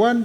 1.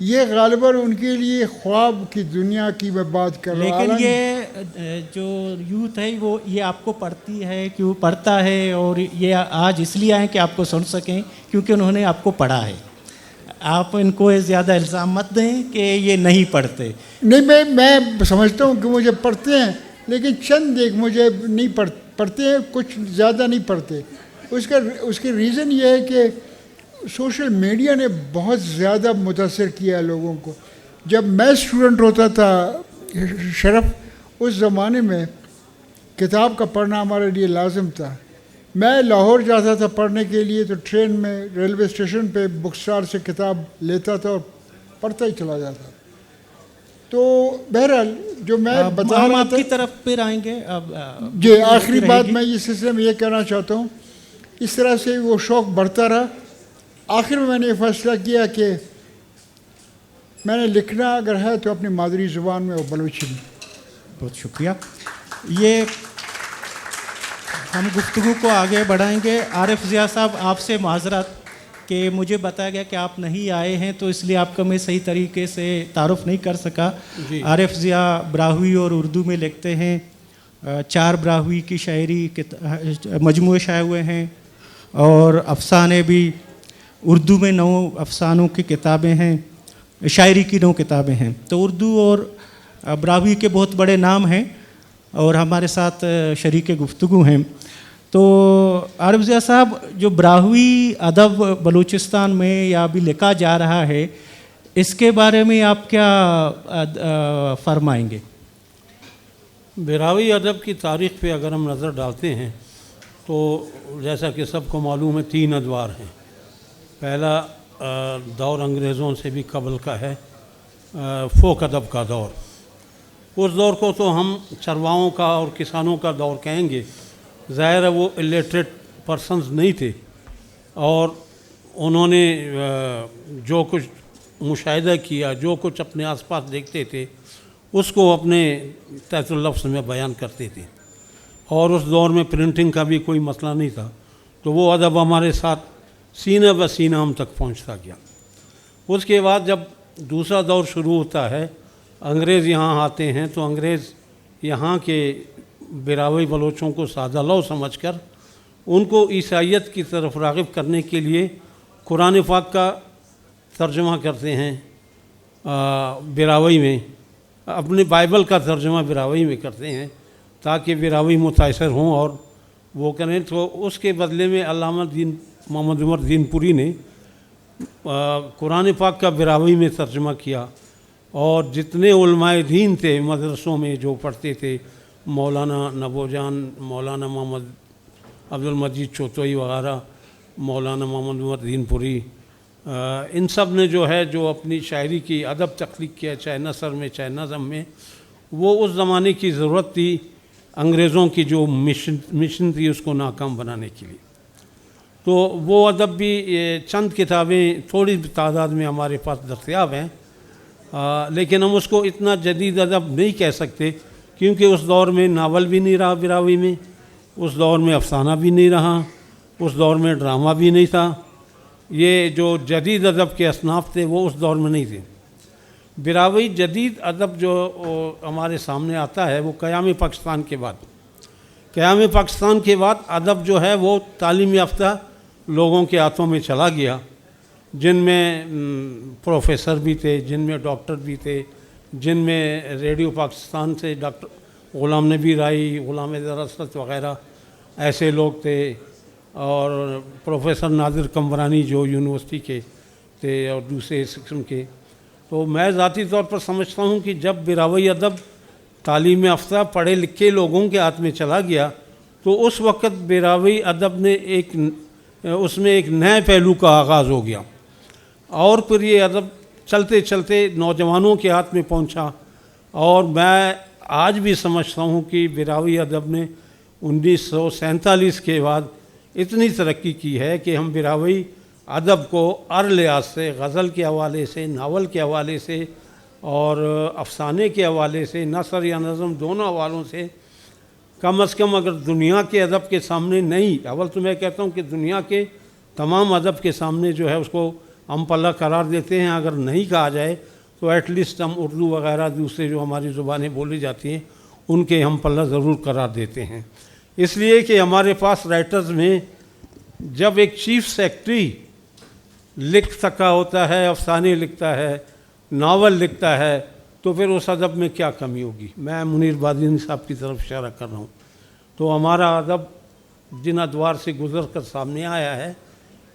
یہ غالباً ان کے لیے خواب کی دنیا کی میں بات کر رہا ہوں. لیکن حالانکہ یہ جو یوتھ ہے وہ یہ آپ کو پڑھتی ہے کیوں پڑھتا ہے اور یہ آج اس لیے آئے کہ آپ کو سن سکیں کیونکہ انہوں نے آپ کو پڑھا ہے. آپ ان کو زیادہ الزام مت دیں کہ یہ نہیں پڑھتے. نہیں, میں سمجھتا ہوں کہ مجھے پڑھتے ہیں, لیکن چند ایک مجھے نہیں پڑھتے ہیں, کچھ زیادہ نہیں پڑھتے. اس کی ریزن یہ ہے کہ سوشل میڈیا نے بہت زیادہ متاثر کیا ہے لوگوں کو. جب میں اسٹوڈنٹ ہوتا تھا شرف, اس زمانے میں کتاب کا پڑھنا ہمارے لیے لازم تھا. میں لاہور جاتا تھا پڑھنے کے لیے تو ٹرین میں ریلوے اسٹیشن پہ بک اسٹار سے کتاب لیتا تھا اور پڑھتا ہی چلا جاتا. تو بہرحال جو میں بتا ہم رہا آپ تھا, کی طرف پھر آئیں گے. جی آخری بات میں اس سلسلے میں یہ کہنا چاہتا ہوں, اس طرح سے وہ شوق بڑھتا رہا. آخر میں نے یہ فیصلہ کیا کہ میں نے لکھنا اگر ہے تو اپنی مادری زبان میں اور بلوچی میں. بہت شکریہ. یہ ہم گفتگو کو آگے بڑھائیں گے. عارف ضیاء صاحب, آپ سے معذرت کہ مجھے بتایا گیا کہ آپ نہیں آئے ہیں تو اس لیے آپ کا میں صحیح طریقے سے تعارف نہیں کر سکا. عارف ضیاء براہوی اور اردو میں لکھتے ہیں. 4 براہوی کی شاعری مجموعے شائع ہوئے ہیں اور افسانے بھی. اردو میں 9 افسانوں کی کتابیں ہیں, شاعری کی 9 کتابیں ہیں. تو اردو اور براہوی کے بہت بڑے نام ہیں اور ہمارے ساتھ شریک گفتگو ہیں. تو عارف ضیاء صاحب, جو براہوی ادب بلوچستان میں یا ابھی لکھا جا رہا ہے, اس کے بارے میں آپ کیا فرمائیں گے؟ براہوی ادب کی تاریخ پہ اگر ہم نظر ڈالتے ہیں تو جیسا کہ سب کو معلوم ہے 3 ادوار ہیں. پہلا دور انگریزوں سے بھی قبل کا ہے, فوک ادب کا دور. اس دور کو تو ہم چرواؤں کا اور کسانوں کا دور کہیں گے. ظاہر ہے وہ الٹریٹ پرسنز نہیں تھے اور انہوں نے جو کچھ مشاہدہ کیا, جو کچھ اپنے آس پاس دیکھتے تھے, اس کو اپنے تحت اللفظ میں بیان کرتے تھے. اور اس دور میں پرنٹنگ کا بھی کوئی مسئلہ نہیں تھا, تو وہ ادب ہمارے ساتھ سینہ بہ سینہ ہم تک پہنچتا گیا. اس کے بعد جب دوسرا دور شروع ہوتا ہے, انگریز یہاں آتے ہیں, تو انگریز یہاں کے براہوی بلوچوں کو سادہ لو سمجھ کر ان کو عیسائیت کی طرف راغب کرنے کے لیے قرآن پاک کا ترجمہ کرتے ہیں براہوی میں, اپنے بائبل کا ترجمہ براہوی میں کرتے ہیں تاکہ براہوی متاثر ہوں اور وہ کریں. تو اس کے بدلے میں علامہ محمد عمر دین پوری نے قرآن پاک کا براہوی میں ترجمہ کیا, اور جتنے علماء دین تھے مدرسوں میں جو پڑھتے تھے, مولانا نبو جان, مولانا محمد عبد المجید چوتوئی وغیرہ, مولانا محمد عمر دین پوری, ان سب نے جو ہے جو اپنی شاعری کی ادب تخلیق کیا, چاہے نثر میں چاہے نظم میں. وہ اس زمانے کی ضرورت تھی انگریزوں کی جو مشن تھی اس کو ناکام بنانے کے لیے. تو وہ ادب بھی چند کتابیں تھوڑی تعداد میں ہمارے پاس دستیاب ہیں, لیکن ہم اس کو اتنا جدید ادب نہیں کہہ سکتے کیونکہ اس دور میں ناول بھی نہیں رہا براہوی میں, اس دور میں افسانہ بھی نہیں رہا, اس دور میں ڈرامہ بھی نہیں تھا. یہ جو جدید ادب کے اصناف تھے وہ اس دور میں نہیں تھے. براہوی جدید ادب جو ہمارے سامنے آتا ہے وہ قیام پاکستان کے بعد. قیام پاکستان کے بعد ادب جو ہے وہ تعلیم یافتہ لوگوں کے ہاتھوں میں چلا گیا, جن میں پروفیسر بھی تھے, جن میں ڈاکٹر بھی تھے, جن میں ریڈیو پاکستان سے ڈاکٹر غلام نبی رائی, غلام درست وغیرہ ایسے لوگ تھے, اور پروفیسر نادر کمبرانی جو یونیورسٹی کے تھے اور دوسرے سیکشن کے. تو میں ذاتی طور پر سمجھتا ہوں کہ جب براہوی ادب تعلیم یافتہ پڑھے لکھے لوگوں کے ہاتھ میں چلا گیا تو اس وقت براہوی ادب نے اس میں ایک نئے پہلو کا آغاز ہو گیا, اور پھر یہ ادب چلتے چلتے نوجوانوں کے ہاتھ میں پہنچا. اور میں آج بھی سمجھتا ہوں کہ براہوی ادب نے 1947 کے بعد اتنی ترقی کی ہے کہ ہم براہوی ادب کو ہر لحاظ سے, غزل کے حوالے سے, ناول کے حوالے سے اور افسانے کے حوالے سے, نثر یا نظم دونوں حوالوں سے کم از کم اگر دنیا کے ادب کے سامنے نہیں, اول تو میں کہتا ہوں کہ دنیا کے تمام ادب کے سامنے جو ہے اس کو ہم پلہ قرار دیتے ہیں. اگر نہیں کہا جائے تو ایٹ لیسٹ ہم اردو وغیرہ دوسرے جو ہماری زبانیں بولی جاتی ہیں ان کے ہم پلہ ضرور قرار دیتے ہیں. اس لیے کہ ہمارے پاس رائٹرز میں جب ایک چیف سیکرٹری لکھ سکا ہوتا ہے, افسانے لکھتا ہے, ناول لکھتا ہے, تو پھر اس ادب میں کیا کمی ہوگی. میں منیر بادینی صاحب کی طرف اشارہ کر رہا ہوں. تو ہمارا ادب جن ادوار سے گزر کر سامنے آیا ہے,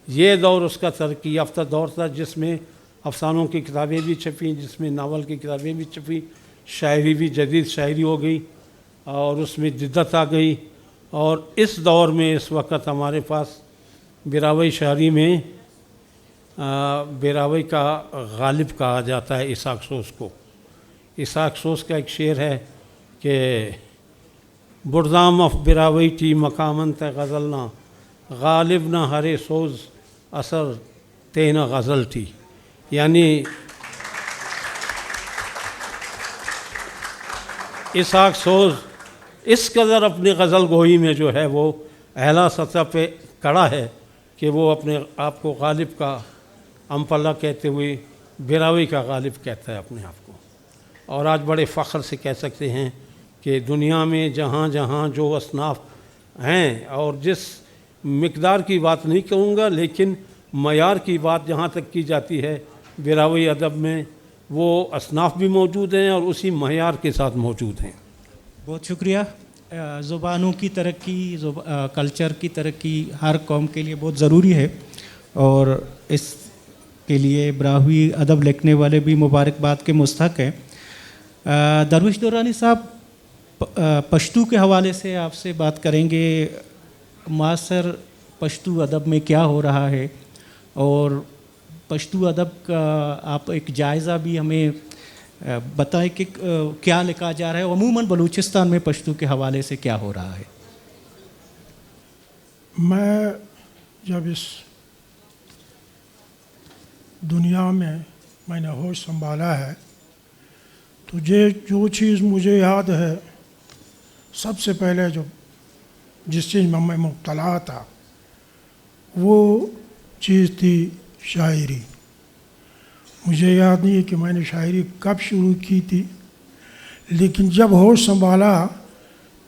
یہ دور اس کا ترقی یافتہ دور تھا جس میں افسانوں کی کتابیں بھی چھپیں, جس میں ناول کی کتابیں بھی چھپیں, شاعری بھی جدید شاعری ہو گئی اور اس میں جدت آ گئی. اور اس دور میں اس وقت ہمارے پاس براوی شاعری میں براوی کا غالب کہا جاتا ہے اسحاق سوز کو. اسحاق سوز کا ایک شعر ہے کہ بردام اف براوی ٹی مقامن تے غزل نہ غالب نہ ہرے سوز اثر تینا غزل تھی. یعنی اسحاق سوز اس قدر اپنی غزل گوئی میں جو ہے وہ اعلیٰ سطح پہ کڑا ہے کہ وہ اپنے آپ کو غالب کا امپلہ کہتے ہوئے براوی کا غالب کہتا ہے اپنے آپ کو. اور آج بڑے فخر سے کہہ سکتے ہیں کہ دنیا میں جہاں جہاں جو اصناف ہیں, اور جس مقدار کی بات نہیں کہوں گا لیکن معیار کی بات جہاں تک کی جاتی ہے براوی ادب میں, وہ اصناف بھی موجود ہیں اور اسی معیار کے ساتھ موجود ہیں. بہت شکریہ. زبانوں کی ترقی, کلچر کی ترقی ہر قوم کے لیے بہت ضروری ہے اور اس کے لیے براہوی ادب لکھنے والے بھی مبارکباد کے مستحق ہیں. درویش دورانی صاحب, پشتو کے حوالے سے آپ سے بات کریں گے. معاصر پشتو ادب میں کیا ہو رہا ہے اور پشتو ادب کا آپ ایک جائزہ بھی ہمیں بتائیں کہ کیا لکھا جا رہا ہے. عموماً بلوچستان میں پشتو کے حوالے سے کیا ہو رہا ہے. میں جب اس دنیا میں نے ہوش سنبھالا ہے تو جو چیز مجھے یاد ہے, سب سے پہلے جس چیز میں مبتلا تھا وہ چیز تھی شاعری. مجھے یاد نہیں ہے کہ میں نے شاعری کب شروع کی تھی, لیکن جب ہوش سنبھالا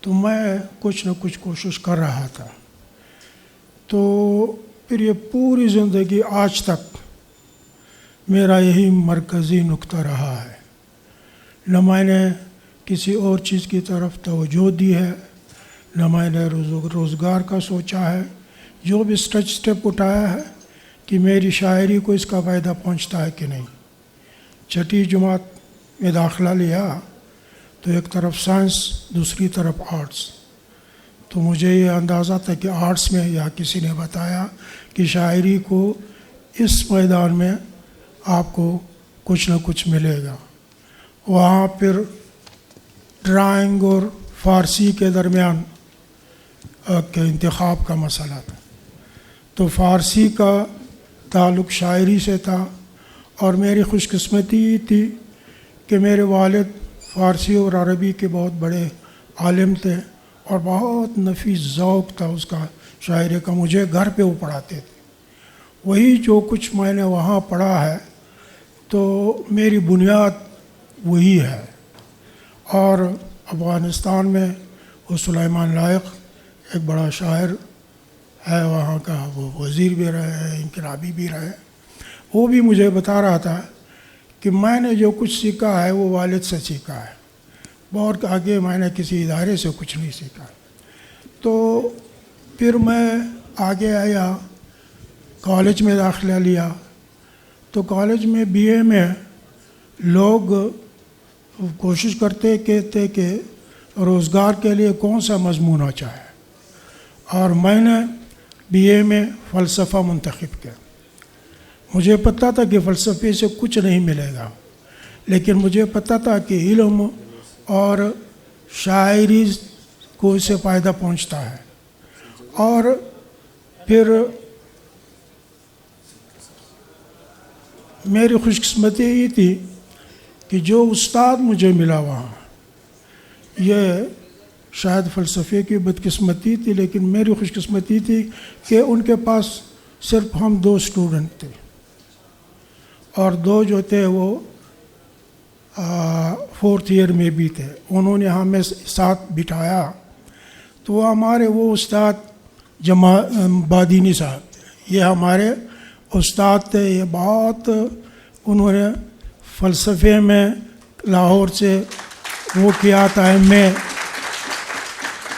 تو میں کچھ نہ کچھ کوشش کر رہا تھا. تو پھر یہ پوری زندگی آج تک میرا یہی مرکزی نقطہ رہا ہے. نہ میں نے کسی اور چیز کی طرف توجہ دی ہے, نہ میں نے روزگار کا سوچا ہے. جو بھی اسٹیپ اٹھایا ہے کہ میری شاعری کو اس کا فائدہ پہنچتا ہے کہ نہیں. چھٹی جماعت میں داخلہ لیا تو ایک طرف سائنس, دوسری طرف آرٹس. تو مجھے یہ اندازہ تھا کہ آرٹس میں, یا کسی نے بتایا کہ شاعری کو اس میدان میں آپ کو کچھ نہ کچھ ملے گا. وہاں پھر ڈرائنگ اور فارسی کے درمیان کے انتخاب کا مسئلہ تھا. تو فارسی کا تعلق شاعری سے تھا اور میری خوش قسمتی یہ تھی کہ میرے والد فارسی اور عربی کے بہت بڑے عالم تھے اور بہت نفیس ذوق تھا اس کا شاعری کا. مجھے گھر پہ وہ پڑھاتے تھے. وہی جو کچھ میں نے وہاں پڑھا ہے تو میری بنیاد وہی ہے. اور افغانستان میں وہ سلیمان لائق ایک بڑا شاعر ہے, وہاں کا وہ وزیر بھی رہے ہیں, انقلابی بھی رہے. وہ بھی مجھے بتا رہا تھا کہ میں نے جو کچھ سیکھا ہے وہ والد سے سیکھا ہے, بہت آگے میں نے کسی ادارے سے کچھ نہیں سیکھا. تو پھر میں آگے آیا, کالج میں داخلہ لیا. تو کالج میں بی اے میں لوگ کوشش کرتے کہتے کہ روزگار کے لیے کون سا مضمون اچھا ہے, اور میں نے بی اے میں فلسفہ منتخب کیا. مجھے پتہ تھا کہ فلسفے سے کچھ نہیں ملے گا, لیکن مجھے پتہ تھا کہ علم اور شاعری کو اس سے فائدہ پہنچتا ہے. اور پھر میری خوش قسمتی یہ تھی کہ جو استاد مجھے ملا وہاں, یہ شاید فلسفے کی بدقسمتی تھی, لیکن میری خوش قسمتی تھی کہ ان کے پاس صرف ہم 2 اسٹوڈنٹ تھے اور 2 جو تھے وہ 4th ایئر میں بھی تھے. انہوں نے ہمیں ساتھ بٹھایا. تو ہمارے وہ استاد بادینی صاحب تھے. یہ ہمارے استاد تھے. یہ بہت انہوں نے فلسفے میں لاہور سے وہ کیا تھا. میں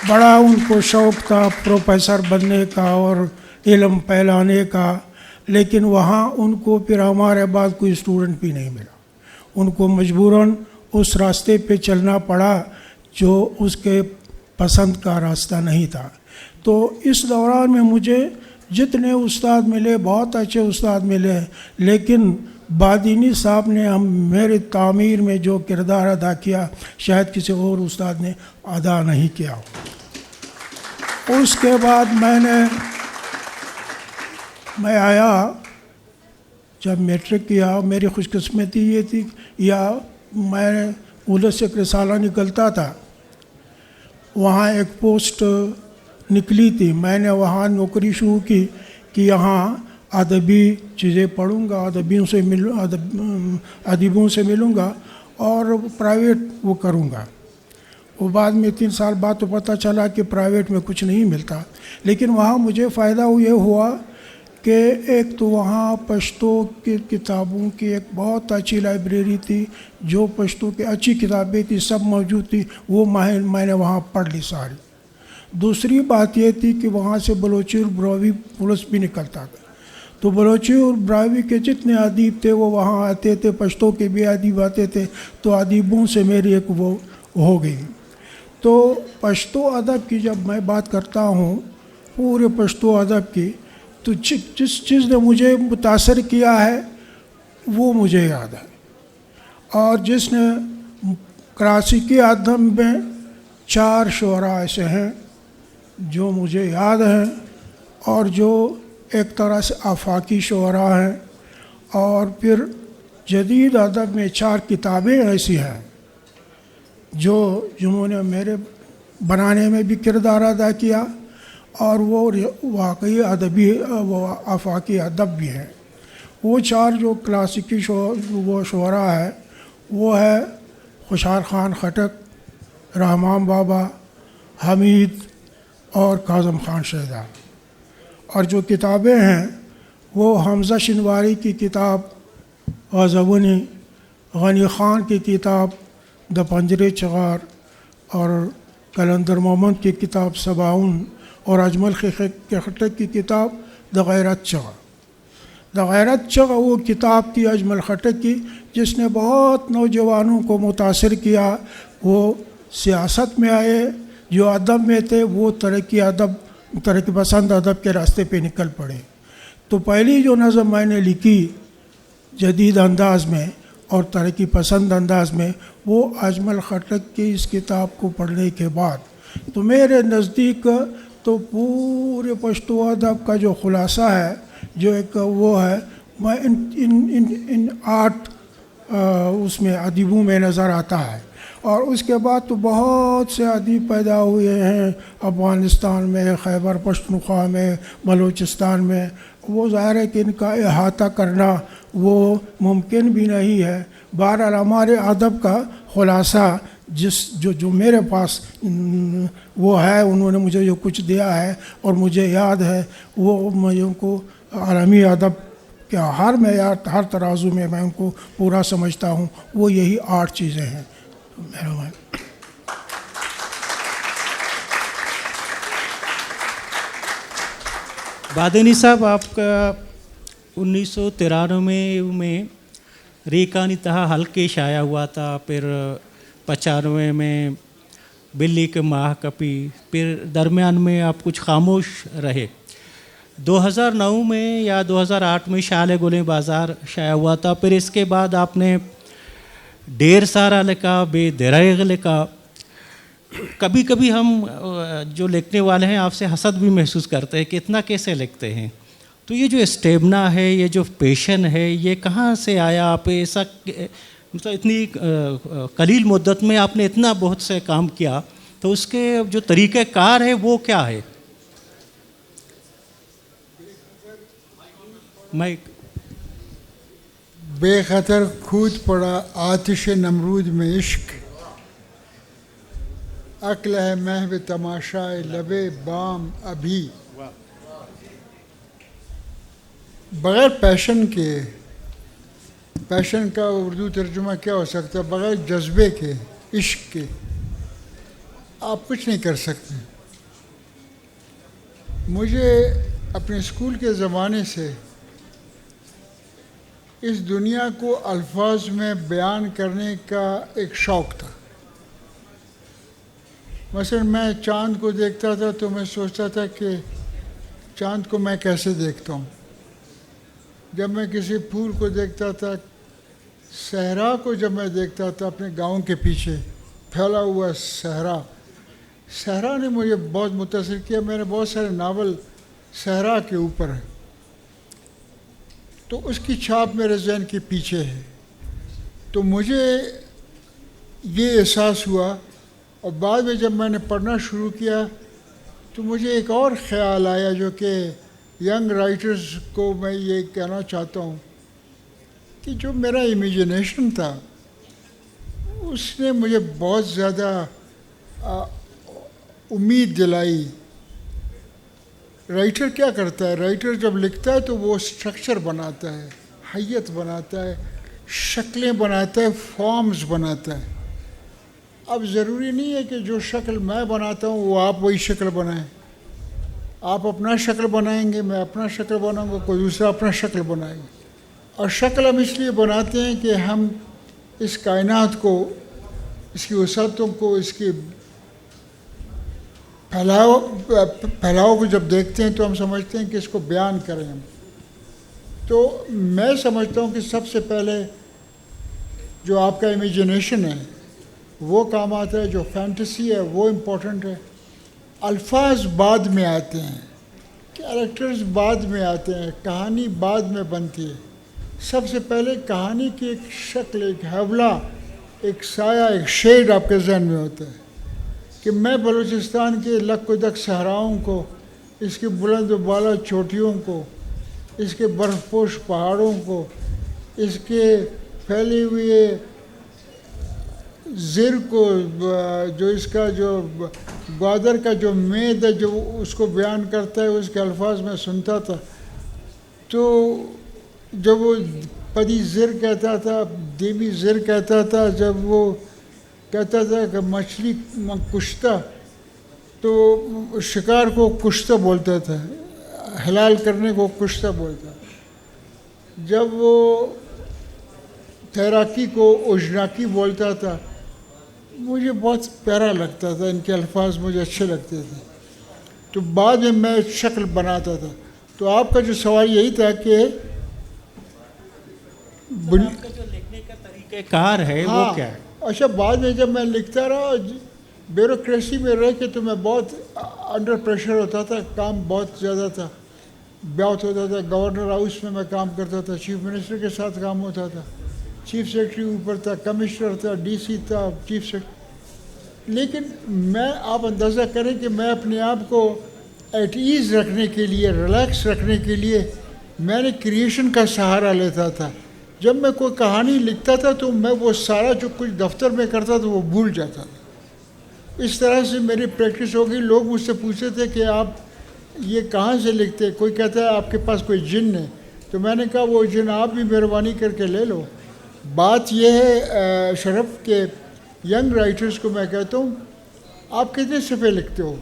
بڑا ان کو شوق تھا پروفیسر بننے کا اور علم پھیلانے کا. لیکن وہاں ان کو پھر ہمارے بعد کوئی اسٹوڈنٹ بھی نہیں ملا. ان کو مجبوراً اس راستے پہ چلنا پڑا جو اس کے پسند کا راستہ نہیں تھا. تو اس دوران میں مجھے جتنے استاد ملے بہت اچھے استاد ملے، لیکن بادینی صاحب نے میرے تعمیر میں جو کردار ادا کیا شاید کسی اور استاد نے ادا نہیں کیا. اس کے بعد میں آیا جب میٹرک کیا. میری خوش قسمتی یہ تھی یا میں اولد سے رسالہ نکلتا تھا، وہاں ایک پوسٹ نکلی تھی. میں نے وہاں نوکری شروع کی کہ یہاں ادبی چیزیں پڑھوں گا، ادیبوں سے ملوں گا اور پرائیویٹ وہ کروں گا. وہ بعد میں 3 سال بعد تو پتہ چلا کہ پرائیویٹ میں کچھ نہیں ملتا. لیکن وہاں مجھے فائدہ یہ ہوا کہ ایک تو وہاں پشتو کی کتابوں کی ایک بہت اچھی لائبریری تھی، جو پشتو کی اچھی کتابیں تھی سب موجود تھی. وہ میں نے وہاں پڑھ لی ساری. دوسری بات یہ تھی کہ وہاں سے بلوچی اور براوی پولیس بھی نکلتا تھا. تو بلوچی اور براوی کے جتنے ادیب تھے وہ وہاں آتے تھے. پشتو کے بھی ادیب آتے تھے. تو ادیبوں سے میری ایک وہ ہو گئی. تو پشتو ادب کی جب میں بات کرتا ہوں، پورے پشتو ادب کی، تو جس چیز نے مجھے متاثر کیا ہے وہ مجھے یاد ہے. اور جس نے کلاسیکی ادب میں 4 شعراء ایسے ہیں جو مجھے یاد ہیں اور جو ایک طرح سے آفاقی شعراء ہیں. اور پھر جدید ادب میں 4 کتابیں ایسی ہیں جنہوں نے میرے بنانے میں بھی کردار ادا کیا اور وہ واقعی ادبی وہ آفاقی ادب بھی ہیں. وہ 4 جو کلاسیکی وہ شعراء ہے وہ ہے خوشحال خان خٹک، رحمان بابا، حمید اور کاظم خان شیدا. اور جو کتابیں ہیں وہ حمزہ شنواری کی کتاب غزونی، غنی خان کی کتاب دا پنجرے چغار، اور کلندر محمد کی کتاب سباؤن، اور اجمل خٹک کی کتاب دا غیرت چغا. دا غیرت چغا وہ کتاب تھی اجمل خٹک کی جس نے بہت نوجوانوں کو متاثر کیا. وہ سیاست میں آئے، جو ادب میں تھے وہ ترقی پسند ادب کے راستے پہ نکل پڑے. تو پہلی جو نظم میں نے لکھی جدید انداز میں اور ترقی پسند انداز میں وہ اجمل خٹک کی اس کتاب کو پڑھنے کے بعد تو میرے نزدیک تو پورے پشتو ادب کا جو خلاصہ ہے، جو ایک وہ ہے، میں ان 8 اس میں ادیبوں میں نظر آتا ہے. اور اس کے بعد تو بہت سے ادیب پیدا ہوئے ہیں افغانستان میں، خیبر پختونخوا میں، بلوچستان میں. وہ ظاہر ہے کہ ان کا احاطہ کرنا وہ ممکن بھی نہیں ہے. بہرحال ہمارے ادب کا خلاصہ جو میرے پاس وہ ہے، انہوں نے مجھے جو کچھ دیا ہے اور مجھے یاد ہے، وہ میں ان کو عالمی ادب کے ہر معیار ہر ترازو میں میں ان کو پورا سمجھتا ہوں. وہ یہی 8 چیزیں ہیں. مہربانی. بادینی صاحب، آپ کا 1993 میں ریکانی تہا ہلکے شائع ہوا تھا، پھر 95 میں بلی کے ماہ کپی، پھر درمیان میں آپ کچھ خاموش رہے. 2009 میں یا 2008 میں شال گلیں بازار شائع ہوا تھا. پھر اس کے بعد آپ نے ڈھیر سارا لکھا، بے دریغ لکھا. کبھی کبھی ہم جو لکھنے والے ہیں آپ سے حسد بھی محسوس کرتے ہیں کہ اتنا کیسے لکھتے ہیں. تو یہ جو اسٹیمنا ہے، یہ جو پیشن ہے، یہ کہاں سے آیا؟ آپ ایسا مطلب اتنی قلیل مدت میں آپ نے اتنا بہت سے کام کیا، تو اس کے جو طریقہ کار ہے وہ کیا ہے؟ بے خطر کھود پڑا آتش نمرود میں عشق، عقل ہے محو تماشائے لبے بام ابھی. بغیر پیشن کے، پیشن کا اردو ترجمہ کیا ہو سکتا ہے؟ بغیر جذبے کے، عشق کے آپ کچھ نہیں کر سکتے. مجھے اپنے اسکول کے زمانے سے اس دنیا کو الفاظ میں بیان کرنے کا ایک شوق تھا. مثلا میں چاند کو دیکھتا تھا تو میں سوچتا تھا کہ چاند کو میں کیسے دیکھتا ہوں. جب میں کسی پھول کو دیکھتا تھا، صحرا کو جب میں دیکھتا تھا اپنے گاؤں کے پیچھے پھیلا ہوا صحرا، صحرا نے مجھے بہت متاثر کیا. میں نے بہت سارے ناول صحرا کے اوپر ہیں، تو اس کی چھاپ میرے ذہن کے پیچھے ہے. تو مجھے یہ احساس ہوا، اور بعد میں جب میں نے پڑھنا شروع کیا تو مجھے ایک اور خیال آیا جو کہ ینگ رائٹرز کو میں یہ کہنا چاہتا ہوں کہ جو میرا امیجنیشن تھا اس نے مجھے بہت زیادہ امید دلائی. رائٹر کیا کرتا ہے؟ رائٹر جب لکھتا ہے تو وہ اسٹرکچر بناتا ہے، حیت بناتا ہے، شکلیں بناتا ہے، فارمز بناتا ہے. اب ضروری نہیں ہے کہ جو شکل میں بناتا ہوں وہ آپ وہی شکل بنائیں. آپ اپنا شکل بنائیں گے، میں اپنا شکل بناؤں گا، کوئی دوسرا اپنا شکل بنائے گا. اور شکل ہم اس لیے بناتے ہیں کہ ہم اس کائنات کو، اس کی وسعتوں کو، اس کی پھیلاؤ کو جب دیکھتے ہیں تو ہم سمجھتے ہیں کہ اس کو بیان کریں ہم. تو میں سمجھتا ہوں کہ سب سے پہلے جو آپ کا امیجنیشن ہے وہ کام آتا ہے، جو فینٹیسی ہے وہ امپورٹنٹ ہے. الفاظ بعد میں آتے ہیں، کیریکٹرز بعد میں آتے ہیں، کہانی بعد میں بنتی ہے. سب سے پہلے کہانی کی ایک شکل، ایک حوالہ، ایک سایہ، ایک شیڈ آپ کے ذہن میں ہوتا ہے کہ میں بلوچستان کے لک و دک صحراؤں کو، اس کے بلند و بالا چوٹیوں کو، اس کے برف پوش پہاڑوں کو، اس کے پھیلے ہوئے زر کو، جو اس کا جو گوادر کا جو مید ہے جو اس کو بیان کرتا ہے، اس کے الفاظ میں سنتا تھا. تو جب وہ پدی زر کہتا تھا، دیوی زر کہتا تھا، جب وہ کہتا تھا کہ مچھلی کشتہ، تو شکار کو کشتہ بولتا تھا، حلال کرنے کو کشتہ بولتا. جب وہ تیراکی کو اجناکی بولتا تھا، مجھے بہت پیارا لگتا تھا، ان کے الفاظ مجھے اچھے لگتے تھے. تو بعد میں شکل بناتا تھا. تو آپ کا جو سوال یہی تھا کہ آپ کا جو لکھنے کا طریقہ کار ہے وہ کیا ہے؟ اچھا، بعد میں جب میں لکھتا رہا، بیوروکریسی میں رہ کے تو میں بہت انڈر پریشر ہوتا تھا، کام بہت زیادہ تھا، بیعت ہوتا تھا. گورنر ہاؤس میں کام کرتا تھا، چیف منسٹر کے ساتھ کام ہوتا تھا، چیف سیکرٹری اوپر تھا، کمشنر تھا، ڈی سی تھا، چیف سیکرٹری. لیکن میں، آپ اندازہ کریں کہ میں اپنے آپ کو ایٹ ایز رکھنے کے لیے، ریلیکس رکھنے کے لیے میں نے کریشن کا سہارا لیتا تھا. جب میں کوئی کہانی لکھتا تھا تو میں وہ سارا جو کچھ دفتر میں کرتا تھا وہ بھول جاتا تھا. اس طرح سے میری پریکٹس ہو گئی. لوگ مجھ سے پوچھتے تھے کہ آپ یہ کہاں سے لکھتے؟ کوئی کہتا ہے آپ کے پاس کوئی جن ہے، تو میں نے کہا وہ جن آپ بھی مہربانی کر کے لے لو. بات یہ ہے شرف کہ ینگ رائٹرز کو میں کہتا ہوں آپ کتنے صفحے لکھتے ہو؟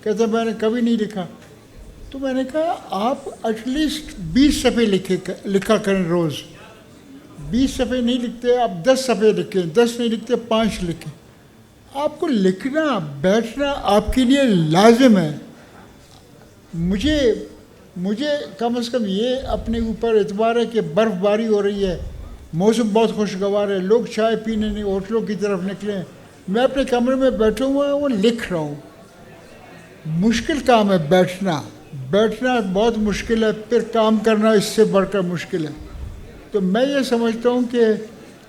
کہتا میں نے کبھی نہیں لکھا. تو میں نے کہا آپ ایٹ لیسٹ 20 صفحے لکھا کریں روز. 20 صفحے نہیں لکھتے آپ 10 صفحے لکھیں، 10 نہیں لکھتے 5 لکھیں. آپ کو لکھنا، بیٹھنا آپ کے لیے لازم ہے. مجھے کم از کم یہ اپنے اوپر اعتبار ہے کہ برف باری ہو رہی ہے، موسم بہت خوشگوار ہے، لوگ چائے پینے نہیں ہوٹلوں کی طرف نکلے، میں اپنے کمرے میں بیٹھا ہوا وہ لکھ رہا ہوں. مشکل کام ہے بیٹھنا بہت مشکل ہے، پھر کام کرنا اس سے بڑھ کر مشکل ہے. تو میں یہ سمجھتا ہوں کہ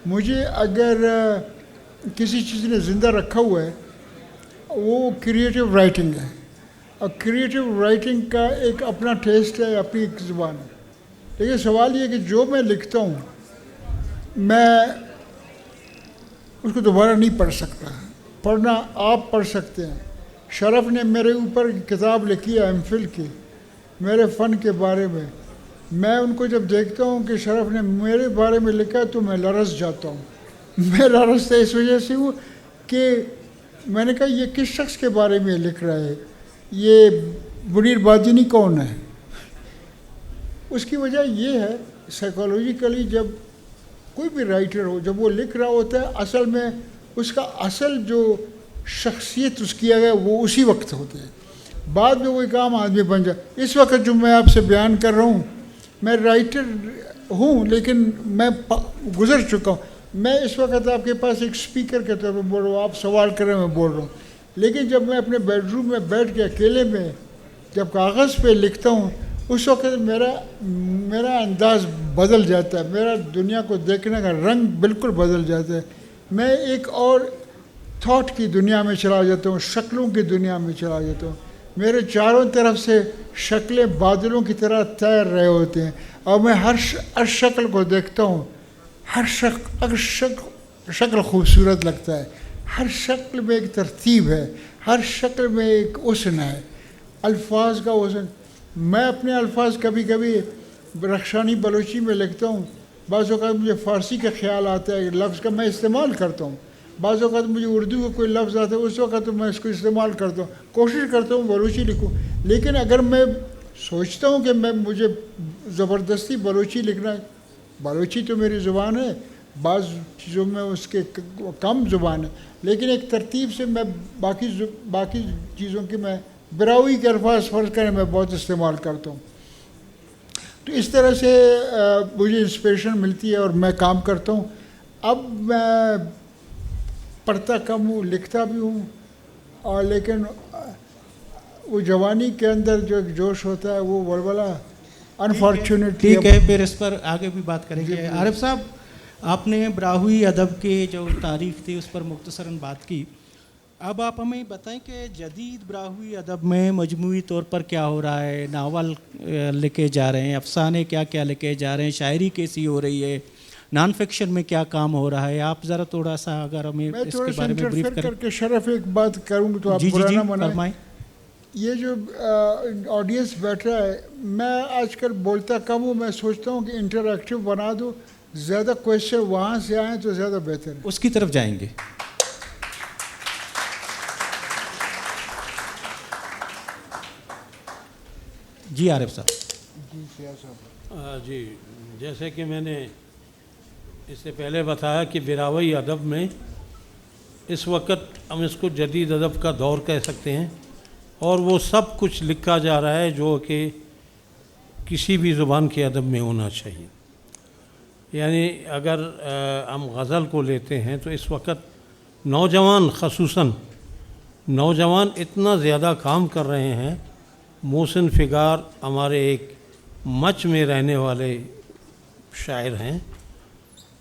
مجھے اگر کسی چیز نے زندہ رکھا ہوا ہے وہ کریٹیو رائٹنگ ہے. اور کریٹیو رائٹنگ کا ایک اپنا ٹیسٹ ہے، اپنی ایک زبان ہے. لیکن سوال یہ کہ جو میں لکھتا ہوں میں اس کو دوبارہ نہیں پڑھ سکتا. پڑھنا آپ پڑھ سکتے ہیں. شرف نے میرے اوپر کتاب لکھی ہے MPhil کی میرے فن کے بارے میں. میں ان کو جب دیکھتا ہوں کہ شرف نے میرے بارے میں لکھا تو میں لرز جاتا ہوں. میں لرزتا اس وجہ سے ہوں کہ میں نے کہا یہ کس شخص کے بارے میں لکھ رہا ہے, یہ منیر بادینی کون ہے. اس کی وجہ یہ ہے سائیکالوجیکلی جب کوئی بھی رائٹر ہو جب وہ لکھ رہا ہوتا ہے اصل میں اس کا اصل جو شخصیت اس کی ہے وہ اسی وقت ہوتے ہیں. بعد میں وہ ایک عام آدمی بن جائے. اس وقت جو میں آپ سے بیان کر رہا ہوں میں رائٹر ہوں لیکن میں گزر چکا ہوں. میں اس وقت آپ کے پاس ایک سپیکر کے طور پر بول رہا ہوں, آپ سوال کر رہے ہیں میں بول رہا ہوں. لیکن جب میں اپنے بیڈ روم میں بیٹھ کے اکیلے میں جب کاغذ پہ لکھتا ہوں اس وقت میرا انداز بدل جاتا ہے, میرا دنیا کو دیکھنے کا رنگ بالکل بدل جاتا ہے. میں ایک اور تھاٹ کی دنیا میں چلا جاتا ہوں, شکلوں کی دنیا میں چلا جاتا ہوں. میرے چاروں طرف سے شکلیں بادلوں کی طرح تیر رہے ہوتے ہیں اور میں ہر شکل کو دیکھتا ہوں. ہر شکل خوبصورت لگتا ہے. ہر شکل میں ایک ترتیب ہے, ہر شکل میں ایک حسن ہے, الفاظ کا حسن. میں اپنے الفاظ کبھی کبھی رخشانی بلوچی میں لکھتا ہوں, بعض اوقات مجھے فارسی کا خیال آتا ہے لفظ کا میں استعمال کرتا ہوں, بعض اوقات مجھے اردو کا کوئی لفظ آتا ہے اس وقت میں اس کو استعمال کرتا ہوں, کوشش کرتا ہوں بلوچی لکھوں. لیکن اگر میں سوچتا ہوں کہ مجھے زبردستی بلوچی لکھنا ہے, بلوچی تو میری زبان ہے, بعض چیزوں میں اس کے کم زبان ہے, لیکن ایک ترتیب سے میں باقی چیزوں کی میں براوی کے الفاظ فرض کریں میں بہت استعمال کرتا ہوں. تو اس طرح سے مجھے انسپریشن ملتی ہے اور میں کام کرتا ہوں. اب میں پڑھتا کم ہوں, لکھتا بھی ہوں, اور لیکن وہ جوانی کے اندر جو ایک جوش ہوتا ہے وہ ولولہ انفارچونیٹلی. ٹھیک ہے, پھر اس پر آگے بھی بات کریں گے. عارف صاحب, آپ نے براہوئی ادب کے جو تاریخ تھی اس پر مختصراً بات کی. اب آپ ہمیں بتائیں کہ جدید براہوئی ادب میں مجموعی طور پر کیا ہو رہا ہے. ناول لکھے جا رہے ہیں, افسانے کیا کیا لکھے جا رہے ہیں, شاعری کیسی ہو رہی ہے, نان فکشن میں کیا کام ہو رہا ہے. آپ ذرا تھوڑا سا اگر ہمیں اس کے بارے میں بریف کریں. کر کے شرف ایک بات کروں تو آپ جی پرانا منائیں. فرمائیں. یہ جو آڈینس بیٹھا ہے, میں آج کل بولتا کم ہوں, میں سوچتا ہوں کہ انٹریکٹیو بنا دو, زیادہ کویشچن وہاں سے آئیں تو زیادہ بہتر ہے. اس کی طرف جائیں گے. جی عارف صاحب. جی سیاہ صاحب. جی, جیسے کہ میں نے اس سے پہلے بتایا کہ براہوئی ادب میں اس وقت ہم اس کو جدید ادب کا دور کہہ سکتے ہیں, اور وہ سب کچھ لکھا جا رہا ہے جو کہ کسی بھی زبان کے ادب میں ہونا چاہیے. یعنی اگر ہم غزل کو لیتے ہیں تو اس وقت نوجوان, خصوصاً نوجوان اتنا زیادہ کام کر رہے ہیں. محسن فگار ہمارے ایک مچ میں رہنے والے شاعر ہیں,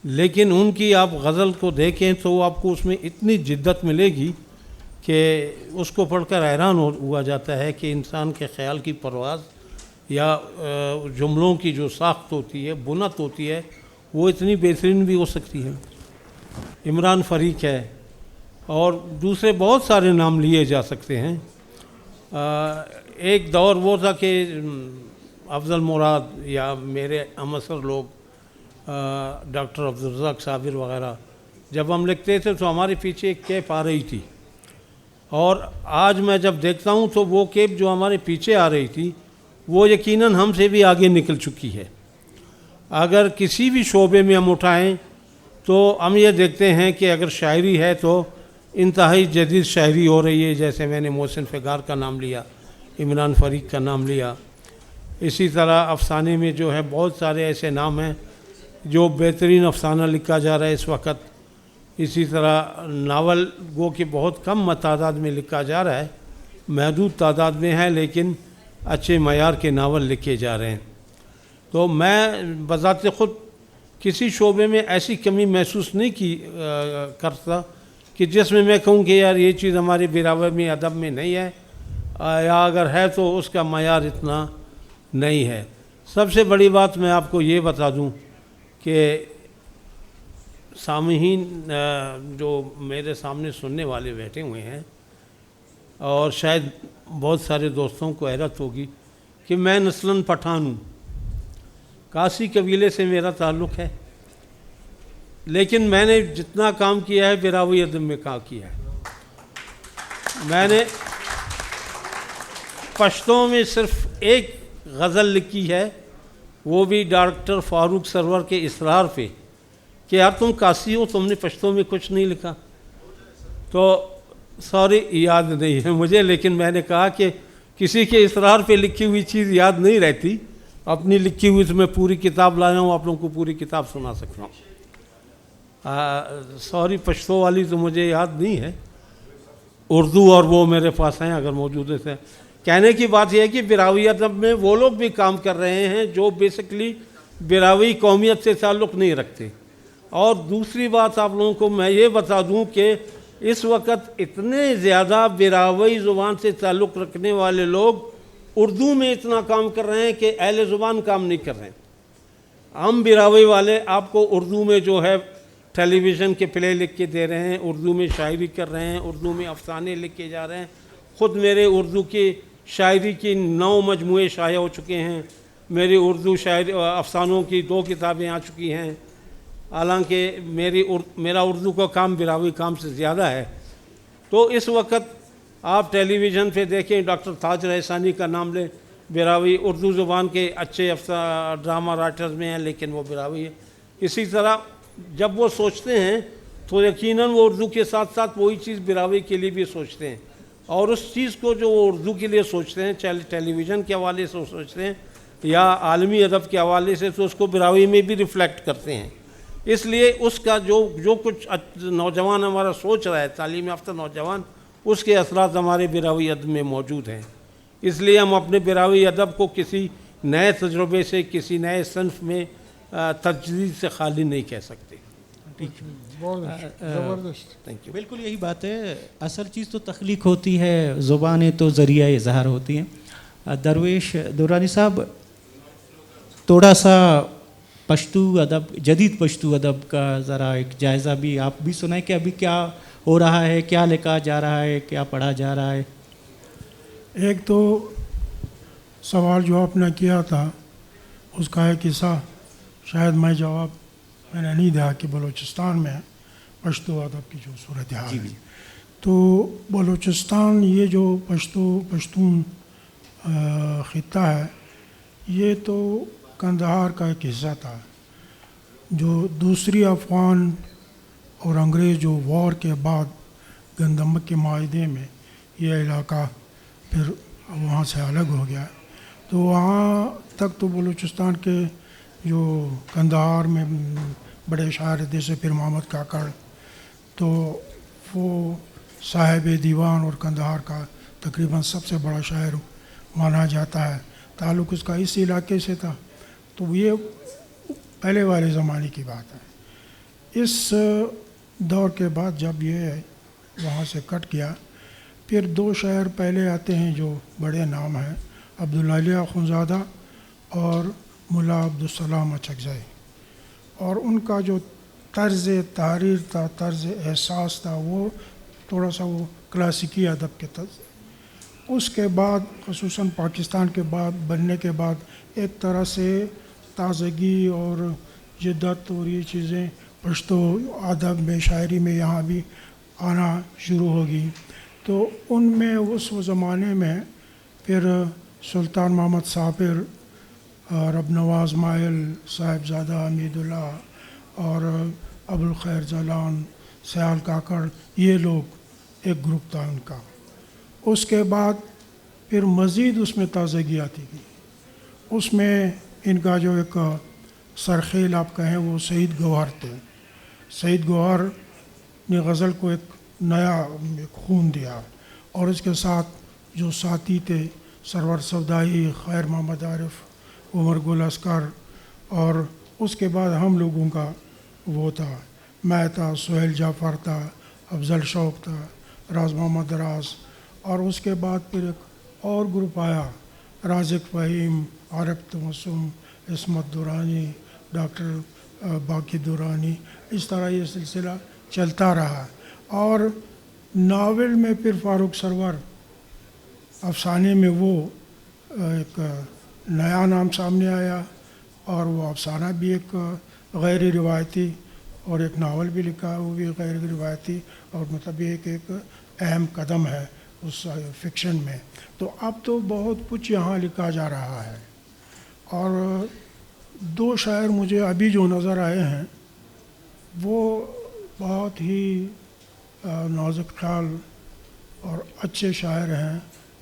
لیکن ان کی آپ غزل کو دیکھیں تو آپ کو اس میں اتنی جدت ملے گی کہ اس کو پڑھ کر حیران ہوا جاتا ہے کہ انسان کے خیال کی پرواز یا جملوں کی جو ساخت ہوتی ہے, بنت ہوتی ہے, وہ اتنی بہترین بھی ہو سکتی ہے. عمران فریق ہے اور دوسرے بہت سارے نام لیے جا سکتے ہیں. ایک دور وہ تھا کہ افضل مراد یا میرے ہمسر لوگ, ڈاکٹر عبدالرزاق صابر وغیرہ, جب ہم لکھتے تھے تو ہمارے پیچھے ایک کیپ آ رہی تھی, اور آج میں جب دیکھتا ہوں تو وہ کیپ جو ہمارے پیچھے آ رہی تھی وہ یقیناً ہم سے بھی آگے نکل چکی ہے. اگر کسی بھی شعبے میں ہم اٹھائیں تو ہم یہ دیکھتے ہیں کہ اگر شاعری ہے تو انتہائی جدید شاعری ہو رہی ہے. جیسے میں نے محسن فگار کا نام لیا, عمران فریق کا نام لیا, اسی طرح افسانے میں جو ہے بہت سارے ایسے نام ہیں جو بہترین افسانہ لکھا جا رہا ہے اس وقت. اسی طرح ناول گو کہ بہت کم تعداد میں لکھا جا رہا ہے, محدود تعداد میں ہے, لیکن اچھے معیار کے ناول لکھے جا رہے ہیں. تو میں بذات خود کسی شعبے میں ایسی کمی محسوس نہیں کرتا کہ جس میں میں کہوں کہ یار یہ چیز ہماری براہوئی ادب میں نہیں ہے, یا اگر ہے تو اس کا معیار اتنا نہیں ہے. سب سے بڑی بات میں آپ کو یہ بتا دوں کہ سامعین جو میرے سامنے سننے والے بیٹھے ہوئے ہیں، اور شاید بہت سارے دوستوں کو حیرت ہوگی کہ میں نسلاً پٹھان ہوں، کاسی قبیلے سے میرا تعلق ہے، لیکن میں نے جتنا کام کیا ہے براوی ادب میں کام کیا ہے۔ میں نے پشتوں میں صرف ایک غزل لکھی ہے، وہ بھی ڈاکٹر فاروق سرور کے اصرار پہ کہ یار تم کاسی ہو، تم نے پشتوں میں کچھ نہیں لکھا، تو سوری یاد نہیں ہے مجھے، لیکن میں نے کہا کہ کسی کے اصرار پہ لکھی ہوئی چیز یاد نہیں رہتی، اپنی لکھی ہوئی تو میں پوری کتاب لایا ہوں، آپ لوگوں کو پوری کتاب سنا سکتا ہوں۔ سوری پشتو والی تو مجھے یاد نہیں ہے، اردو اور وہ میرے پاس ہیں اگر موجود ہے۔ کہنے کی بات یہ ہے کہ براوی ادب میں وہ لوگ بھی کام کر رہے ہیں جو بیسکلی براوی قومیت سے تعلق نہیں رکھتے۔ اور دوسری بات آپ لوگوں کو میں یہ بتا دوں کہ اس وقت اتنے زیادہ براوی زبان سے تعلق رکھنے والے لوگ اردو میں اتنا کام کر رہے ہیں کہ اہل زبان کام نہیں کر رہے ہیں۔ ہم براوی والے آپ کو اردو میں جو ہے ٹیلی ویژن کے پلے لکھ کے دے رہے ہیں، اردو میں شاعری کر رہے ہیں، اردو میں افسانے لکھ کے جا رہے ہیں۔ خود میرے اردو کی شاعری کی 9 مجموعے شائع ہو چکے ہیں، میری اردو شاعری افسانوں کی 2 کتابیں آ چکی ہیں، حالانکہ میرا اردو کا کام براوی کام سے زیادہ ہے۔ تو اس وقت آپ ٹیلی ویژن پہ دیکھیں، ڈاکٹر تاج احسانی کا نام لیں، براوی اردو زبان کے اچھے ڈرامہ رائٹرز میں ہیں، لیکن وہ براوی ہے۔ اسی طرح جب وہ سوچتے ہیں تو یقیناً وہ اردو کے ساتھ ساتھ وہی چیز براوی کے لیے بھی سوچتے ہیں، اور اس چیز کو جو وہ اردو کے لیے سوچتے ہیں، چاہے ٹیلی ویژن کے حوالے سے سوچتے ہیں یا عالمی ادب کے حوالے سے، تو اس کو براوی میں بھی ریفلیکٹ کرتے ہیں۔ اس لیے اس کا جو کچھ نوجوان ہمارا سوچ رہا ہے، تعلیم یافتہ نوجوان، اس کے اثرات ہمارے براوی ادب میں موجود ہیں۔ اس لیے ہم اپنے براوی ادب کو کسی نئے تجربے سے، کسی نئے صنف میں تجدید سے خالی نہیں کہہ سکتے۔ بہت زبردست۔ Thank you. بالکل یہی بات ہے، اصل چیز تو تخلیق ہوتی ہے، زبانیں تو ذریعہ اظہار ہوتی ہیں۔ درویش دورانی صاحب، تھوڑا سا پشتو ادب، جدید پشتو ادب کا ذرا ایک جائزہ بھی آپ بھی سنائیں کہ ابھی کیا ہو رہا ہے، کیا لکھا جا رہا ہے، کیا پڑھا جا رہا ہے۔ ایک تو سوال جو آپ نے کیا تھا اس کا ایک حصہ شاید میں جواب میں نے نہیں دیا کہ بلوچستان میں پشتو ادب کی جو صورتحال ہے، تو بلوچستان یہ جو پشتون خطہ ہے، یہ تو قندھار کا ایک حصہ تھا۔ جو دوسری افغان اور انگریز جو وار کے بعد گندمک کے معاہدے میں یہ علاقہ پھر وہاں سے الگ ہو گیا، تو وہاں تک تو بلوچستان کے جو قندھار میں بڑے شاعر جیسے پیر محمد کاکڑ، تو وہ صاحب دیوان اور قندھار کا تقریباً سب سے بڑا شاعر مانا جاتا ہے، تعلق اس کا اس علاقے سے تھا۔ تو یہ پہلے والے زمانے کی بات ہے۔ اس دور کے بعد جب یہ وہاں سے کٹ گیا، پھر 2 شاعر پہلے آتے ہیں جو بڑے نام ہیں، عبدالعلی اخونزادہ اور ملا عبدالسلام اچکزئی، اور ان کا جو طرز تحریر تھا، طرز احساس تھا، وہ تھوڑا سا وہ کلاسیکی ادب کے طرز۔ اس کے بعد خصوصاً پاکستان کے بعد بننے کے بعد ایک طرح سے تازگی اور جدت اور یہ چیزیں پشتو ادب میں، شاعری میں یہاں بھی آنا شروع ہوگی۔ تو ان میں اس زمانے میں پھر سلطان محمد صابر، رب نواز مائل، صاحبزادہ حمید اللہ اور ابوالخیر زلان، سیال کاکڑ، یہ لوگ ایک گروپ تھا ان کا۔ اس کے بعد پھر مزید اس میں تازگی آتی گئی۔ اس میں ان کا جو ایک سرخیل آپ کہیں وہ سعید گوہر تھے۔ سعید گوہر نے غزل کو ایک نیا خون دیا، اور اس کے ساتھ جو ساتھی تھے سرور سودائی، خیر محمد عارف، عمر گل اسکر، اور اس کے بعد ہم لوگوں کا وہ تھا، میں تھا، سہیل جعفر تھا، افضل شوق تھا، راز محمد راز، اور اس کے بعد پھر ایک اور گروپ آیا، رازق فہیم، عارف تبسم، عصمت دورانی، ڈاکٹر باقی دورانی، اس طرح یہ سلسلہ چلتا رہا. اور ناول میں پھر فاروق سرور افسانے میں وہ ایک نیا نام سامنے آیا، اور وہ افسانہ بھی ایک غیر روایتی اور ایک ناول بھی لکھا وہ بھی غیر روایتی، اور مطلب ایک اہم قدم ہے اس فکشن میں. تو اب تو بہت کچھ یہاں لکھا جا رہا ہے. اور 2 شاعر مجھے ابھی جو نظر آئے ہیں وہ بہت ہی نازک خیال اور اچھے شاعر ہیں.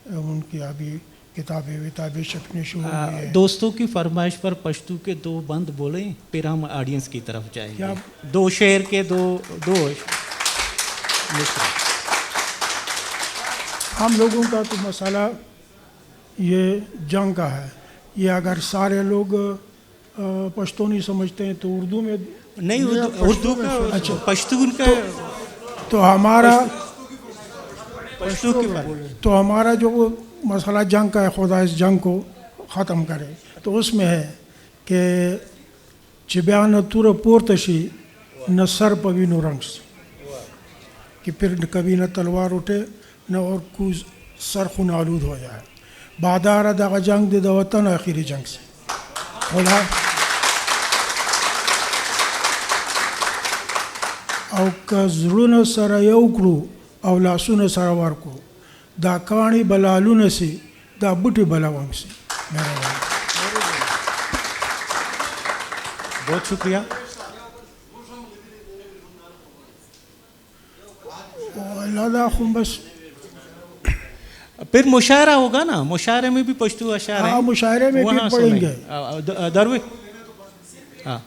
ان کی ابھی کتابیں چھپنے شروع ہوئی ہیں. دوستوں کی فرمائش پر پشتو کے 2 بند بولیں، پھر ہم آڈینس کی طرف جائیں گے. کیا 2 شعر کے دو ہم لوگوں کا تو مسئلہ یہ جنگ کا ہے. یہ اگر سارے لوگ پشتونی سمجھتے ہیں تو اردو میں نہیں، اردو کا اچھا پشتون کا تو ہمارا پشتو کی فرمائش. تو ہمارا جو وہ مسئلہ جنگ کا ہے، خدا اس جنگ کو ختم کرے. تو اس میں ہے کہ چبیا نہ تور پورتشی نہ سر پوی نو رنگس، کہ پھر کبھی نہ تلوار اٹھے نہ اور کوئی سر خون آلود ہو جائے. بادار دغه جنگ د وطن آخری جنگ سے خدا او که زړونه سره یو کړو او لاسونه سره ورکړو، دا کاڼي بلالونه سي دا بوټي بلوم سي. بہت شکریہ. اللہ دا خو بس پھر مشاعرہ ہوگا نا، مشاعرے میں بھی پشتو اشعار ہیں. ہاں مشاعرے میں بھی پڑھیں گے. دروے ہاں.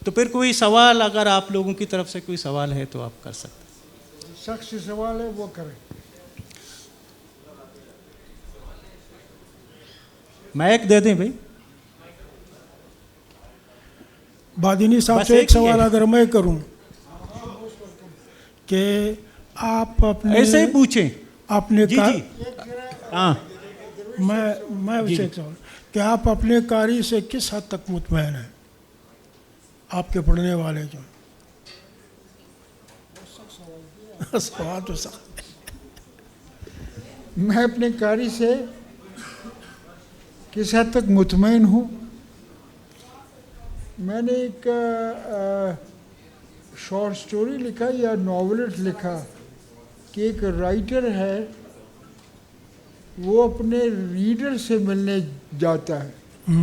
تو پھر کوئی سوال اگر آپ لوگوں کی طرف سے کوئی سوال ہے تو آپ کر سکتے ہیں. شخصی سوال ہے وہ کریں. مائک دے دیں بھائی. بادینی صاحب سے ایک سوال اگر میں کروں کہ آپ اپنے ایسے ہی پوچھیں. اپنے جی ہاں میں اسے ایک سوال کہ آپ اپنے قاری سے کس حد تک مطمئن ہیں، آپ کے پڑھنے والے جو سوال تو سخت. میں اپنے قاری سے کس حد تک مطمئن ہوں. میں نے ایک شارٹ سٹوری لکھا یا ناولٹ لکھا کہ ایک رائٹر ہے وہ اپنے ریڈر سے ملنے جاتا ہے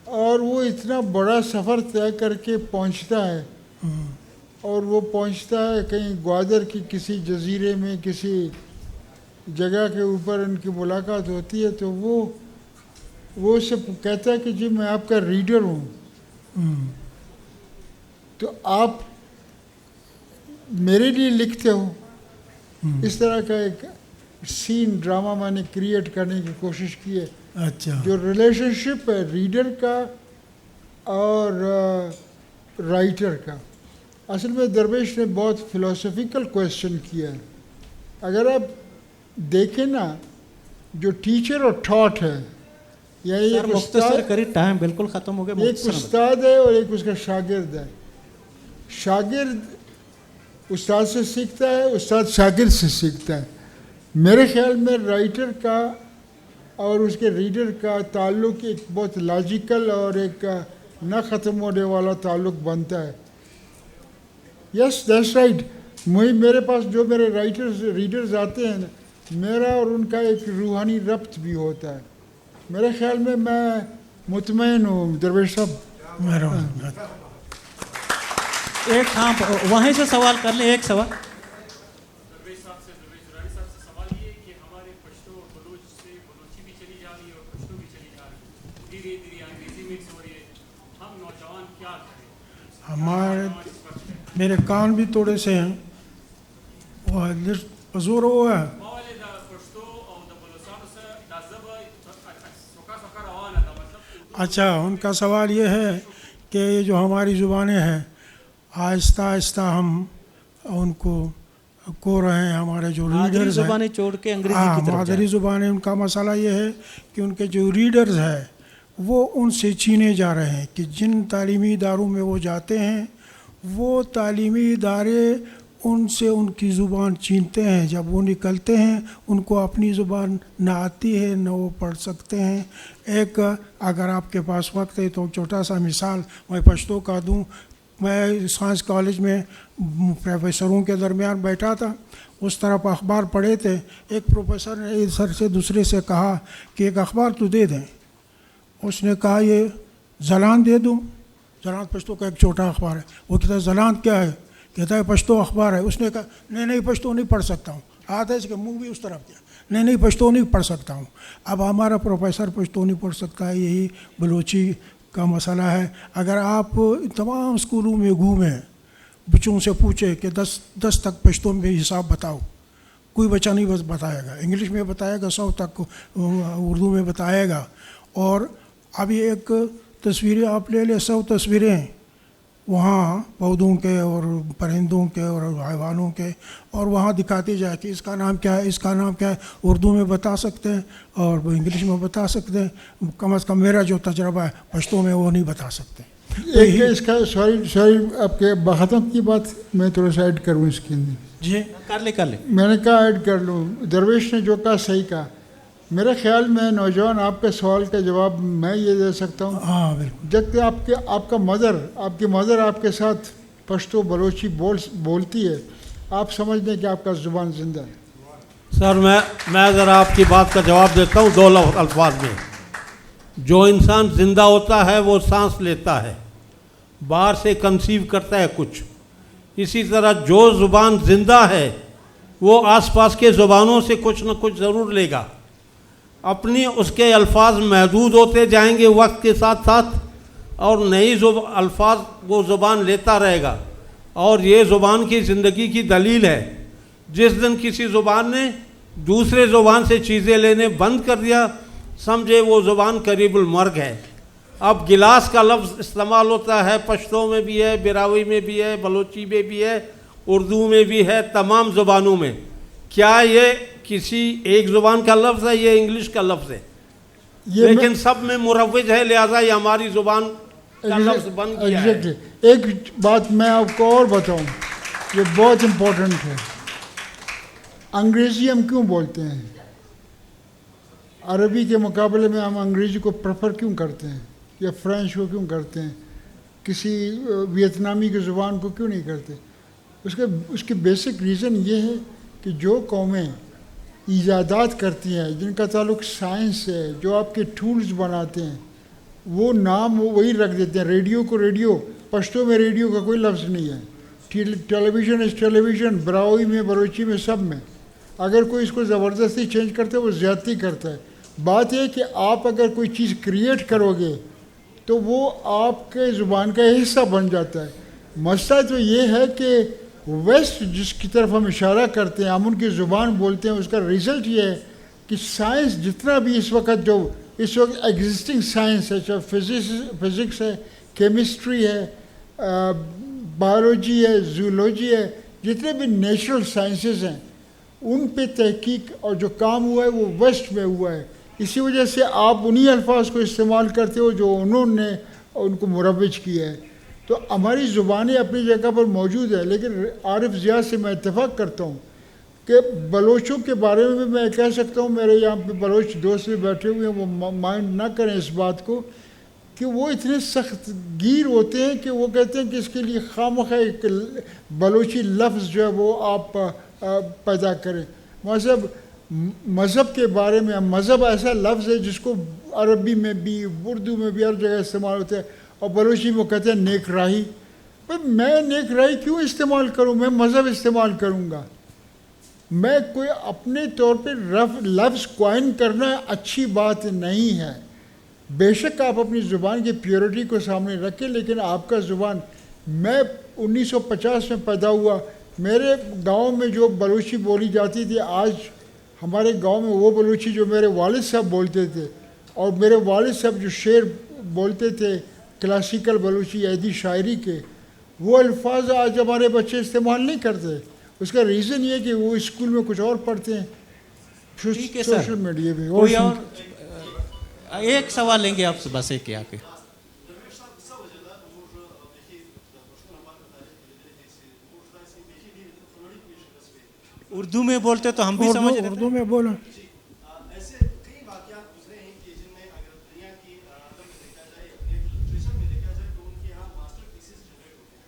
اور وہ اتنا بڑا سفر طے کر کے پہنچتا ہے، اور وہ پہنچتا ہے کہیں گوادر کی کسی جزیرے میں کسی جگہ کے اوپر ان کی ملاقات ہوتی ہے. تو وہ اسے کہتا ہے کہ جی میں آپ کا ریڈر ہوں. تو آپ میرے لیے لکھتے ہو. اس طرح کا ایک سین ڈرامہ میں نے کریٹ کرنے کی کوشش کی ہے. اچھا. جو ریلیشن شپ ہے ریڈر کا اور رائٹر کا. اصل میں درویش نے بہت فلاسفیکل کویسچن کیا ہے. اگر آپ دیکھیں نا جو ٹیچر اور ٹاٹ ہے، یعنی ایک مختصر کری، ٹائم بالکل ختم ہو گیا. ایک استاد ہے اور ایک اس کا شاگرد ہے. شاگرد استاد سے سیکھتا ہے، استاد شاگرد سے سیکھتا ہے. میرے خیال میں رائٹر کا اور اس کے ریڈر کا تعلق ایک بہت لاجیکل اور ایک نہ ختم ہونے والا تعلق بنتا ہے. Yes that's right. میرے پاس جو میرے ریڈرز آتے ہیں میرا اور ان کا ایک روحانی ربط بھی ہوتا ہے. میرے خیال میں مطمئن ہوں درویش صاحب. ایک ہاں وہیں سے سوال کر لیں. ایک سوال ہمارے میرے کان بھی تھوڑے سے ہیں، وہ حضور وہ ہے. اچھا، ان کا سوال یہ ہے کہ یہ جو ہماری زبانیں ہیں آہستہ آہستہ ہم ان کو کو رہے ہیں. ہمارے جو ریڈرز زبانیں چھوڑ کے انگریزی کی طرف مادری زبانیں، ان کا مسئلہ یہ ہے کہ ان کے جو ریڈرز ہیں وہ ان سے چھینے جا رہے ہیں کہ جن تعلیمی اداروں میں وہ جاتے ہیں وہ تعلیمی ادارے ان سے ان کی زبان چھینتے ہیں. جب وہ نکلتے ہیں ان کو اپنی زبان نہ آتی ہے نہ وہ پڑھ سکتے ہیں. ایک اگر آپ کے پاس وقت ہے تو چھوٹا سا مثال میں پشتو کا دوں. میں سائنس کالج میں پروفیسروں کے درمیان بیٹھا تھا, اس طرف اخبار پڑھے تھے. ایک پروفیسر نے ایک سر سے دوسرے سے کہا کہ ایک اخبار تو دے دیں. اس نے کہا یہ زلان دے دوں. زلان پشتو کا ایک چھوٹا اخبار ہے. وہ کہتا ہے زلان کیا ہے؟ کہتا ہے پشتو اخبار ہے. اس نے کہا نہیں پشتو نہیں پڑھ سکتا ہوں. آتا ہے اس کے منہ بھی اس طرف کیا, نہیں پشتو نہیں پڑھ سکتا ہوں. اب ہمارا پروفیسر پشتو نہیں پڑھ سکتا ہے, یہی بلوچی کا مسئلہ ہے. اگر آپ تمام اسکولوں میں گھومیں, بچوں سے پوچھے کہ 10 تک پشتو میں حساب بتاؤ, کوئی بچہ نہیں بس بتائے گا. انگلش میں بتائے گا, 100 تک اردو میں بتائے گا. اور ابھی ایک تصویریں آپ لے لیں, 100 تصویریں وہاں پودوں کے اور پرندوں کے اور حیوانوں کے, اور وہاں دکھاتی جائے کہ اس کا نام کیا ہے, اس کا نام کیا ہے. اردو میں بتا سکتے ہیں اور انگلش میں بتا سکتے ہیں. کم از کم میرا جو تجربہ ہے پشتو میں وہ نہیں بتا سکتے. ایک اس کا سوری آپ کے ختم کی بات میں تھوڑا سا ایڈ کروں اس کے اندر. جی کر لے میں نے کہا ایڈ کر لوں. درویش نے جو کہا صحیح کہا. میرے خیال میں نوجوان آپ کے سوال کا جواب میں یہ دے سکتا ہوں. ہاں بالکل. جب کہ آپ کی مدر آپ کے ساتھ پشتو بلوچی بولتی ہے, آپ سمجھ لیں کہ آپ کا زبان زندہ ہے. سر میں ذرا آپ کی بات کا جواب دیتا ہوں 2 الفاظ میں. جو انسان زندہ ہوتا ہے وہ سانس لیتا ہے, باہر سے کنسیو کرتا ہے کچھ. اسی طرح جو زبان زندہ ہے وہ آس پاس کے زبانوں سے کچھ نہ کچھ ضرور لے گا. اپنی اس کے الفاظ محدود ہوتے جائیں گے وقت کے ساتھ ساتھ, اور نئی الفاظ وہ زبان لیتا رہے گا. اور یہ زبان کی زندگی کی دلیل ہے. جس دن کسی زبان نے دوسرے زبان سے چیزیں لینے بند کر دیا, سمجھے وہ زبان قریب المرگ ہے. اب گلاس کا لفظ استعمال ہوتا ہے, پشتو میں بھی ہے, براوی میں بھی ہے, بلوچی میں بھی ہے, اردو میں بھی ہے, تمام زبانوں میں. کیا یہ کسی ایک زبان کا لفظ ہے؟ یہ انگلش کا لفظ ہے, لیکن سب میں مروج ہے, لہذا یہ ہماری زبان کا لفظ بن گیا ہے. ایک بات میں آپ کو اور بتاؤں, یہ بہت امپورٹنٹ ہے. انگریزی ہم کیوں بولتے ہیں؟ عربی کے مقابلے میں ہم انگریزی کو پریفر کیوں کرتے ہیں, یا فرینچ کو کیوں کرتے ہیں, کسی ویتنامی کی زبان کو کیوں نہیں کرتے؟ اس کے بیسک ریزن یہ ہے کہ جو قومیں ایجادات کرتی ہیں جن کا تعلق سائنس سے, جو آپ کے ٹولز بناتے ہیں, وہ نام وہی رکھ دیتے ہیں. ریڈیو کو ریڈیو, پشتو میں ریڈیو کا کوئی لفظ نہیں ہے. ٹیلی vision is tele vision, Brahui میں, بلوچی میں, سب میں. اگر کوئی اس کو زبردستی چینج کرتا ہے وہ زیادتی کرتا ہے. بات یہ کہ آپ اگر کوئی چیز کریٹ کرو گے تو وہ آپ کے زبان کا حصہ بن جاتا ہے. مسئلہ تو یہ ہے کہ ویسٹ جس کی طرف ہم اشارہ کرتے ہیں, ہم ان کی زبان بولتے ہیں, اس کا ریزلٹ یہ ہے کہ سائنس جتنا بھی اس وقت ایگزسٹنگ سائنس ہے, چاہے فزکس ہے, کیمسٹری ہے, بایولوجی ہے, زولوجی ہے, جتنے بھی نیچرل سائنسز ہیں, ان پہ تحقیق اور جو کام ہوا ہے وہ ویسٹ میں ہوا ہے. اسی وجہ سے آپ انہی الفاظ کو استعمال کرتے ہو جو انہوں نے ان کو مروج کیا ہے. تو ہماری زبانیں اپنی جگہ پر موجود ہیں, لیکن عارف ضیاء سے میں اتفاق کرتا ہوں کہ بلوچوں کے بارے میں بھی میں کہہ سکتا ہوں, میرے یہاں پہ بلوچ دوست بھی بیٹھے ہوئے ہیں, وہ مائنڈ نہ کریں اس بات کو, کہ وہ اتنے سخت گیر ہوتے ہیں کہ وہ کہتے ہیں کہ اس کے لیے خواہ ایک بلوچی لفظ جو ہے وہ آپ پیدا کریں. مذہب کے بارے میں, مذہب ایسا لفظ ہے جس کو عربی میں بھی, اردو میں بھی ہر جگہ استعمال ہوتا ہے, اور بلوچی میں کہتے ہیں نیک راہی. میں نیک راہی کیوں استعمال کروں؟ میں مذہب استعمال کروں گا. میں کوئی اپنے طور پہ لفظ کوائن کرنا اچھی بات نہیں ہے. بے شک آپ اپنی زبان کی پیورٹی کو سامنے رکھیں, لیکن آپ کا زبان, میں 1950 میں پیدا ہوا, میرے گاؤں میں جو بلوچی بولی جاتی تھی, آج ہمارے گاؤں میں وہ بلوچی جو میرے والد صاحب بولتے تھے, اور میرے والد صاحب جو شعر بولتے تھے کلاسیکل بلوچی عیدی شاعری کے, وہ الفاظ آج ہمارے بچے استعمال نہیں کرتے. اس کا ریزن یہ کہ وہ اسکول میں کچھ اور پڑھتے ہیں, سوشل میڈیا پہ. کوئی اور ایک سوال لیں گے آپ سے بس ایک آ کے. اردو میں بولتے تو ہم بھی سمجھ رہے. اردو میں بولیں. ایسے کئی واقعات گزرے ہیں کہ جن میں اگر دنیا کی ادب میں دیکھا جائے اپنے لٹریچر میں دیکھا جائے تو ان کے یہاں ماسٹر پیسز جنریٹ ہوتے ہیں.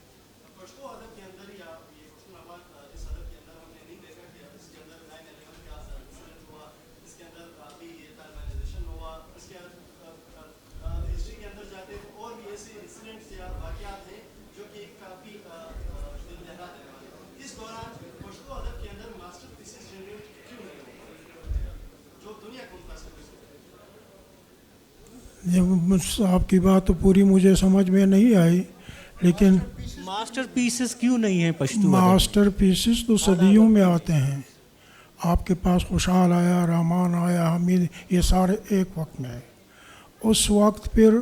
پشتو ادب کے اندر یا یہ پشتونخوا اس ادب کے اندر ہم نے نہیں دیکھا کہ اس کے اندر 9/11 کا انسیڈنٹ ہوا, اس کے اندر ابھی یہ طالبانائزیشن ہوا, اس کے ہسٹری کے اندر جاتے ہیں اور بھی ایسے انسیڈنٹس یا واقعات ہیں جو کہ کافی دل دہلا دینے والے ہیں. اس دوران پشتو ادب کے اندر ماسٹر پیسز جنریٹ کیوں نہیں ہوتے جو دنیا کو متاثر کر سکتے؟ آپ کی بات تو پوری مجھے سمجھ میں نہیں آئی, لیکن ماسٹر پیسز کیوں نہیں ہیں پشتو؟ ماسٹر پیسز تو صدیوں میں آتے ہیں. آپ کے پاس خوشحال آیا, رحمان آیا, حمید, یہ سارے ایک وقت میں. اس وقت پھر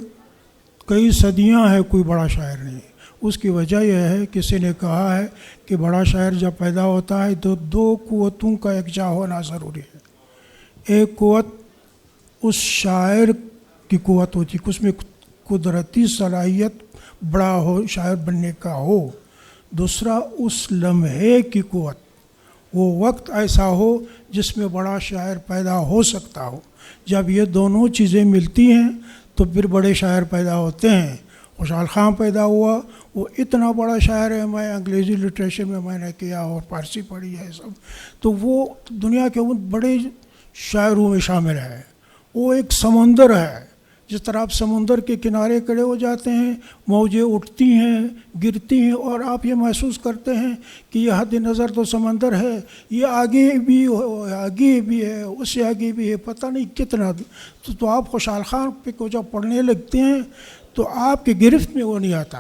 کئی صدیاں ہیں کوئی بڑا شاعر نہیں. اس کی وجہ یہ ہے, کسی نے کہا ہے کہ بڑا شاعر جب پیدا ہوتا ہے تو دو قوتوں کا یکجا ہونا ضروری ہے. ایک قوت اس شاعر کی قوت ہوتی ہے کہ اس میں قدرتی صلاحیت بڑا ہو, شاعر بننے کا ہو. دوسرا اس لمحے کی قوت, وہ وقت ایسا ہو جس میں بڑا شاعر پیدا ہو سکتا ہو. جب یہ دونوں چیزیں ملتی ہیں تو پھر بڑے شاعر پیدا ہوتے ہیں. خوشحال خان پیدا ہوا, وہ اتنا بڑا شاعر ہے. میں انگریزی لٹریچر میں نے کیا اور فارسی پڑھی ہے سب, تو وہ دنیا کے ان بڑے شاعروں میں شامل ہے. وہ ایک سمندر ہے. جس طرح آپ سمندر کے کنارے کھڑے ہو جاتے ہیں, موجیں اٹھتی ہیں, گرتی ہیں, اور آپ یہ محسوس کرتے ہیں کہ یہ حد نظر تو سمندر ہے, یہ آگے بھی ہے, اس سے آگے بھی ہے, پتہ نہیں کتنا. تو آپ خوشحال خان پہ کو جب پڑھنے لگتے ہیں تو آپ کے گرفت میں وہ نہیں آتا.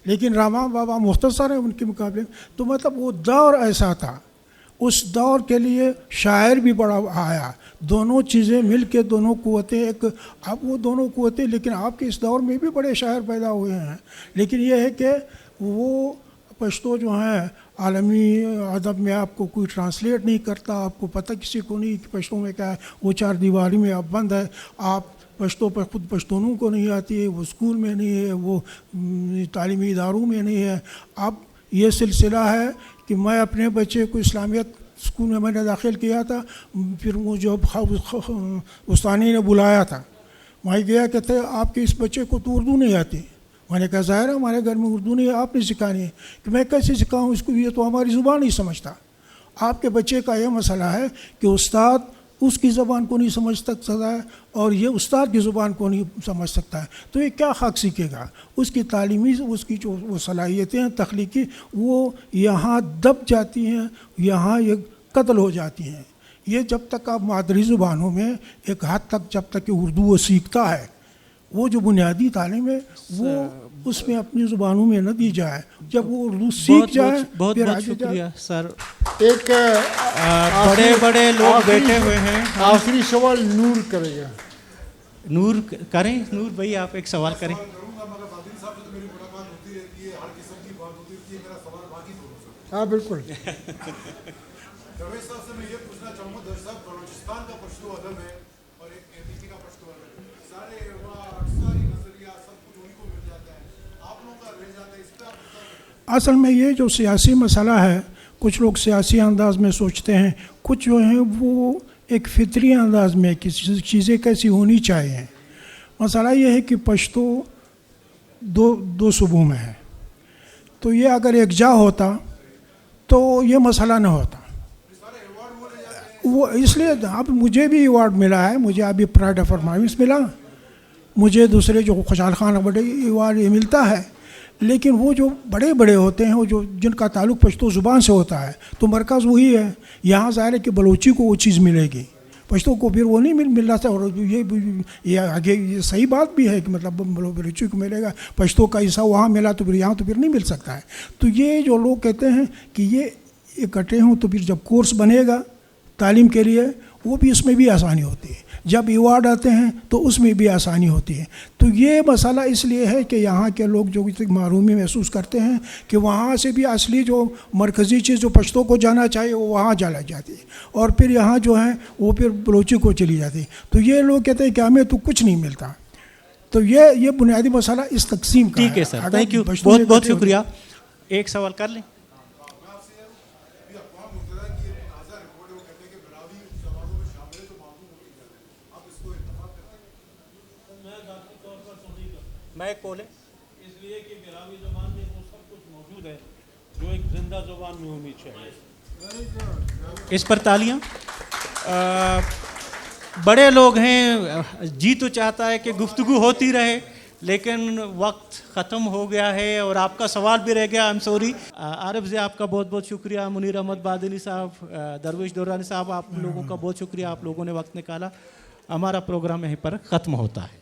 لیکن راما بابا مختصر ہیں ان کے مقابلے. تو مطلب وہ دور ایسا تھا. اس دور کے لیے شاعر بھی بڑا آیا. دونوں چیزیں مل کے دونوں قوتیں ایک, اب وہ دونوں قوتیں, لیکن آپ کے اس دور میں بھی بڑے شاعر پیدا ہوئے ہیں. لیکن یہ ہے کہ وہ پشتو جو ہیں عالمی ادب میں آپ کو کوئی ٹرانسلیٹ نہیں کرتا. آپ کو پتہ کسی کو نہیں کہ پشتو میں کیا ہے. وہ چار دیواری میں اب بند ہے. آپ پشتو پر خود پشتونوں کو نہیں آتی ہے, وہ اسکول میں نہیں ہے, وہ تعلیمی اداروں میں نہیں ہے. اب یہ سلسلہ ہے کہ میں اپنے بچے کو اسلامیت اسکول میں نے داخل کیا تھا. پھر مجھے استانی نے بلایا تھا, میں گیا کہتے آپ کے اس بچے کو تو اردو نہیں آتی. میں نے کہا ظاہر ہے ہمارے گھر میں اردو نہیں ہے, آپ نے سکھانی ہے. کہ میں کیسے سکھاؤں اس کو, یہ تو ہماری زبان نہیں سمجھتا. آپ کے بچے کا یہ مسئلہ ہے کہ استاد اس کی زبان کو نہیں سمجھ سکتا ہے اور یہ استاد کی زبان کو نہیں سمجھ سکتا ہے, تو یہ کیا حق سیکھے گا. اس کی تعلیمی, اس کی جو وہ صلاحیتیں ہیں تخلیقی, وہ یہاں دب جاتی ہیں, یہاں یہ قتل ہو جاتی ہیں. یہ جب تک آپ مادری زبانوں میں ایک حد تک, جب تک کہ اردو وہ سیکھتا ہے, وہ جو بنیادی تعلیم ہے وہ اس میں اپنی زبانوں میں نہ دی جائے. جب وہ اردو سیکھ جائے بہت پھر بہت آگے شکریہ سر. ایک بڑے بڑے لوگ بیٹھے ہوئے ہیں. آخری سوال نور کرے گا. نور کریں, نور بھائی آپ ایک سوال کریں. ہاں بالکل. جاوید صاحب سے میں یہ پوچھنا چاہوں گا, درج صاحب بلوچستان کا پشتو ادب ہے اور ایک اے پی کا پشتو ادب ہے, سارے اکثری نظریہ سب کچھ انہیں کو مل جاتا ہے, آپ لوگوں کا رہ جاتا ہے, اس پہ اصل میں یہ جو سیاسی مسئلہ ہے, کچھ لوگ سیاسی انداز میں سوچتے ہیں, کچھ جو ہیں وہ ایک فطری انداز میں کسی چیزیں کیسی ہونی چاہیے. مسئلہ یہ ہے کہ پشتو دو صوبوں میں ہے, تو یہ اگر یکجا ہوتا تو یہ مسئلہ نہ ہوتا. وہ اس لیے اب مجھے بھی ایوارڈ ملا ہے, مجھے ابھی پرائڈ آف پرفارمنس ملا, مجھے دوسرے جو خوشحال خان بڑے ایوارڈ یہ ملتا ہے. لیکن وہ جو بڑے بڑے ہوتے ہیں, وہ جو جن کا تعلق پشتو زبان سے ہوتا ہے, تو مرکز وہی ہے. یہاں ظاہر ہے کہ بلوچی کو وہ چیز ملے گی, پشتو کو پھر وہ نہیں مل رہا تھا. اور یہ آگے یہ صحیح بات بھی ہے کہ مطلب بلوچی کو ملے گا, پشتو کا حصہ وہاں ملا تو پھر یہاں تو پھر نہیں مل سکتا ہے. تو یہ جو لوگ کہتے ہیں کہ یہ اکٹھے ہوں تو پھر جب کورس بنے گا تعلیم کے لیے, وہ بھی اس میں بھی آسانی ہوتی ہے. جب ایوارڈ آتے ہیں تو اس میں بھی آسانی ہوتی ہے. تو یہ مسئلہ اس لیے ہے کہ یہاں کے لوگ جو محرومی محسوس کرتے ہیں کہ وہاں سے بھی اصلی جو مرکزی چیز جو پشتو کو جانا چاہیے وہ وہاں جانا جاتی ہے اور پھر یہاں جو ہے وہ پھر بلوچی کو چلی جاتی ہے. تو یہ لوگ کہتے ہیں کہ ہمیں تو کچھ نہیں ملتا. تو یہ بنیادی مسئلہ اس تقسیم کا ہے. ٹھیک ہے سر, اگر تھینک یو, پشتو بہت میں بہت کہتے ہیں- شکریہ. ایک سوال کر لیں. اقوام متحدہ کی ایک تازہ رپورٹ ہے, وہ کہتے ہیں کہ براوی سوالوں میں شامل ہے تو معلوم ہوتی ہے. آپ اس کو اتفاق کرتے ہیں؟ میں ذاتی طور پر تو نہیں کرتا, میں کولے اس لیے کہ براوی زبان میں وہ سب کچھ موجود ہے جو ایک زندہ زبان میں ہونی چاہیے. اس پر تالیاں. بڑے لوگ ہیں, جی تو چاہتا ہے کہ گفتگو ہوتی رہے لیکن وقت ختم ہو گیا ہے اور آپ کا سوال بھی رہ گیا. I am sorry. عارف سے آپ کا بہت بہت شکریہ. منیر احمد بادلی صاحب, درویش دورانی صاحب, آپ لوگوں کا بہت شکریہ, آپ لوگوں نے وقت نکالا. ہمارا پروگرام یہیں پر ختم ہوتا ہے.